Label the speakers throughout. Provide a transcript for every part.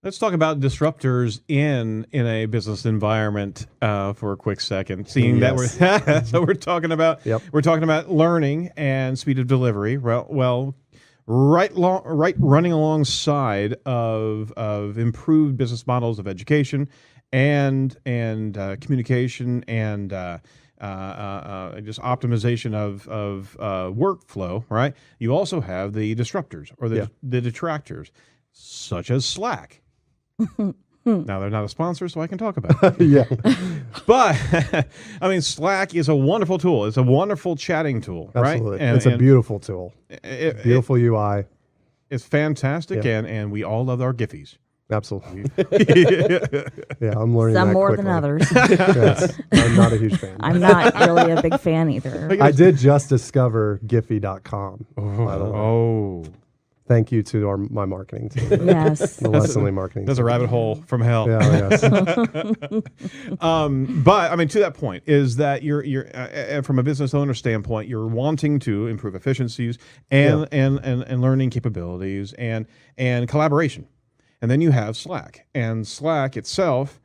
Speaker 1: Let's talk about disruptors in a business environment for a quick second. Seeing that
Speaker 2: Yes. Yep.
Speaker 1: we're talking about learning and speed of delivery. Right running alongside of improved business models of education and communication and just optimization of workflow. Right. You also have the disruptors or the detractors, such as Slack. Now, they're not a sponsor, so I can talk about it.
Speaker 2: Yeah.
Speaker 1: But, I mean, Slack is a wonderful tool. It's a wonderful chatting tool,
Speaker 2: Absolutely.
Speaker 1: right?
Speaker 2: It's a beautiful tool. Beautiful UI.
Speaker 1: It's fantastic, and we all love our Giphies.
Speaker 2: Absolutely. Yeah, I'm learning
Speaker 3: Some
Speaker 2: that
Speaker 3: more
Speaker 2: quickly.
Speaker 3: than others.
Speaker 2: Yes. I'm not a huge fan.
Speaker 3: I'm not really a big fan either.
Speaker 2: I did just discover Giphy.com. By the way.
Speaker 1: Oh.
Speaker 2: Thank you to my marketing team.
Speaker 3: Yes.
Speaker 2: The Leslie marketing
Speaker 1: That's a
Speaker 2: team.
Speaker 1: rabbit hole from hell.
Speaker 2: Yeah, yes.
Speaker 1: But I mean, to that point, is that you're from a business owner standpoint, you're wanting to improve efficiencies and learning capabilities and collaboration, and then you have Slack, and Slack itself,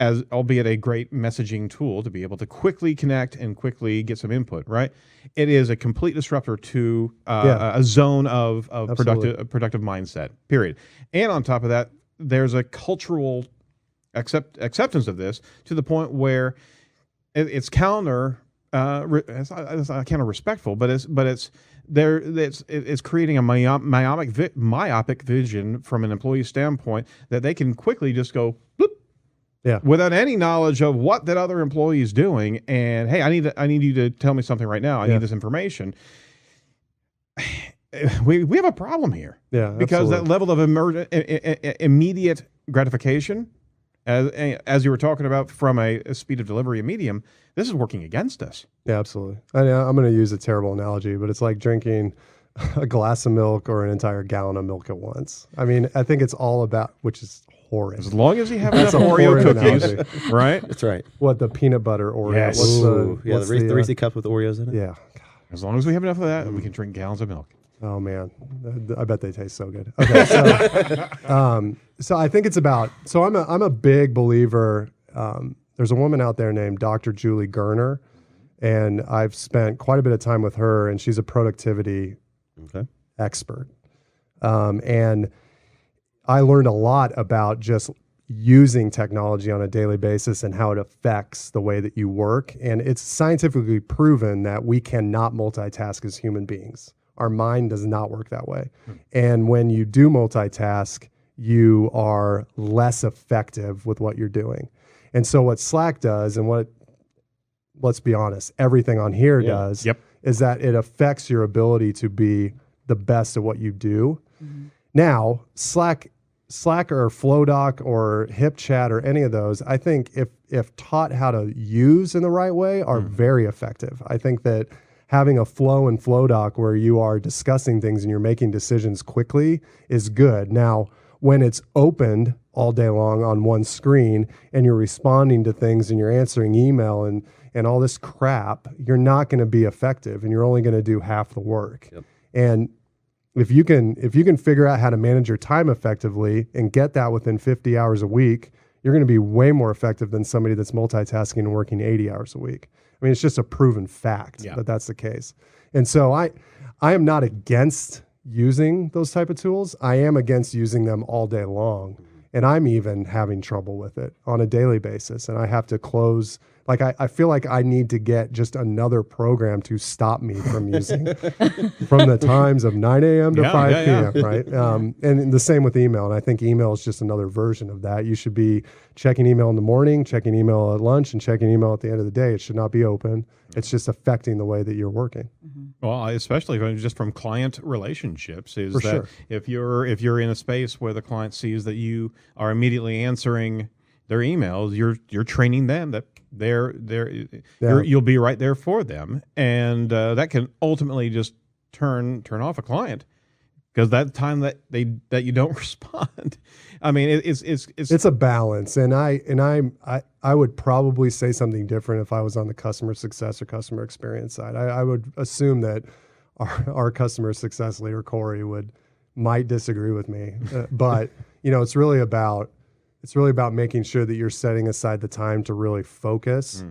Speaker 1: as albeit a great messaging tool to be able to quickly connect and quickly get some input. Right, it is a complete disruptor to a zone of productive mindset. Period. And on top of that, there's a cultural acceptance of this to the point where it's counter. It's not counter respectful, but it's creating a myopic vision from an employee standpoint that they can quickly just go bloop, without any knowledge of what that other employee is doing. And hey, I need you to tell me something right now. I need this information. We have a problem here.
Speaker 2: Yeah,
Speaker 1: because
Speaker 2: absolutely.
Speaker 1: that level of immediate gratification, as you were talking about from a speed of delivery medium, this is working against us.
Speaker 2: Yeah, absolutely. I'm going to use a terrible analogy, but it's like drinking a glass of milk or an entire gallon of milk at once. I mean, I think it's all about, which is horrid.
Speaker 1: As long as you have enough
Speaker 2: That's a
Speaker 1: Oreo
Speaker 2: horrid
Speaker 1: cookies,
Speaker 2: analogy.
Speaker 1: right?
Speaker 4: That's right.
Speaker 2: What, the peanut butter Oreo?
Speaker 1: Yes.
Speaker 2: What's
Speaker 4: The Reese cup with Oreos in it.
Speaker 2: Yeah.
Speaker 1: As long as we have enough of that, we can drink gallons of milk.
Speaker 2: Oh man, I bet they taste so good. Okay, so I think it's about. So I'm a big believer. There's a woman out there named Dr. Julie Gerner, and I've spent quite a bit of time with her, and she's a productivity expert. And I learned a lot about just using technology on a daily basis and how it affects the way that you work. And it's scientifically proven that we cannot multitask as human beings. Our mind does not work that way. And when you do multitask, you are less effective with what you're doing. And so what Slack does, and let's be honest, everything on here does, is that it affects your ability to be the best at what you do. Mm-hmm. Now, Slack or FlowDoc or HipChat or any of those, I think if taught how to use in the right way, are very effective. I think that having a flow in FlowDoc where you are discussing things and you're making decisions quickly is good. Now, when it's opened all day long on one screen and you're responding to things and you're answering email and all this crap, you're not going to be effective and you're only going to do half the work. Yep. And if you can figure out how to manage your time effectively and get that within 50 hours a week, you're going to be way more effective than somebody that's multitasking and working 80 hours a week. I mean, it's just a proven fact that that's the case. And so I am not against using those type of tools. I am against using them all day long. And I'm even having trouble with it on a daily basis. And I have to close, like I feel like I need to get just another program to stop me from using from the times of 9 a.m. to 5 p.m., right? And the same with email. And I think email is just another version of that. You should be checking email in the morning, checking email at lunch, and checking email at the end of the day. It should not be open. It's just affecting the way that you're working.
Speaker 1: Well, especially just from client relationships, is
Speaker 2: For
Speaker 1: that
Speaker 2: sure.
Speaker 1: if you're in a space where the client sees that you are immediately answering their emails, you're training them that you'll be right there for them, and that can ultimately just turn off a client because that time that you don't respond. I mean, it's
Speaker 2: a balance, and I would probably say something different if I was on the customer success or customer experience side. I would assume that our customer success leader Corey would might disagree with me, but it's really about making sure that you're setting aside the time to really focus.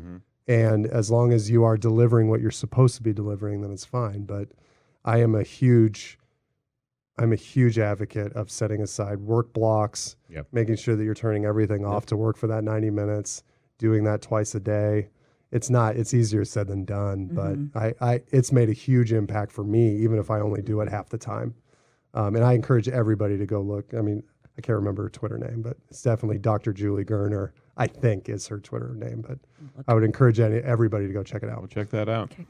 Speaker 2: And as long as you are delivering what you're supposed to be delivering, then it's fine. But I'm a huge advocate of setting aside work blocks, making sure that you're turning everything off to work for that 90 minutes, doing that twice a day. It's easier said than done, but it's made a huge impact for me, even if I only do it half the time. And I encourage everybody to go look. I mean, I can't remember her Twitter name, but it's definitely Dr. Julie Gerner, I think is her Twitter name. But I would encourage everybody to go check it out.
Speaker 1: We'll check that out.
Speaker 3: Okay.